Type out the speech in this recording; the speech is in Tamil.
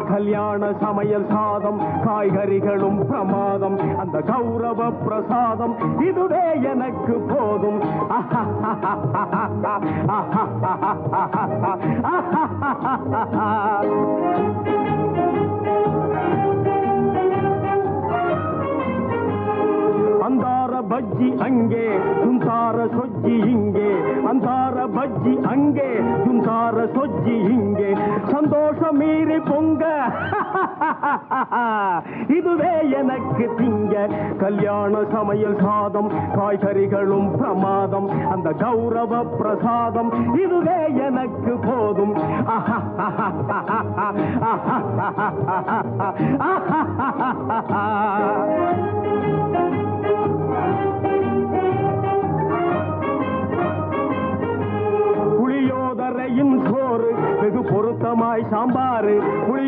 கல்யாண சமையல் சாதம் காய்கறிகளும் பிரமாதம் அந்த கௌரவ பிரசாதம் இதுவே எனக்கு போதும் அந்தார பஜ்ஜி அங்கே சுந்தார சொஜ்ஜி இங்கே அந்தார பஜ்ஜி அங்கே சுந்தார சொஜ்ஜி இங்கே சந்தோஷம் மீறி பொங்க இதுவே எனக்கு திங்க கல்யாண சமையல் சாதம் காய்கறிகளும் பிரமாதம் அந்த கௌரவ பிரசாதம் இதுவே எனக்கு போதும் புளியோதரையின் சோறு வெகு பொருத்தமாய் சாம்பாரு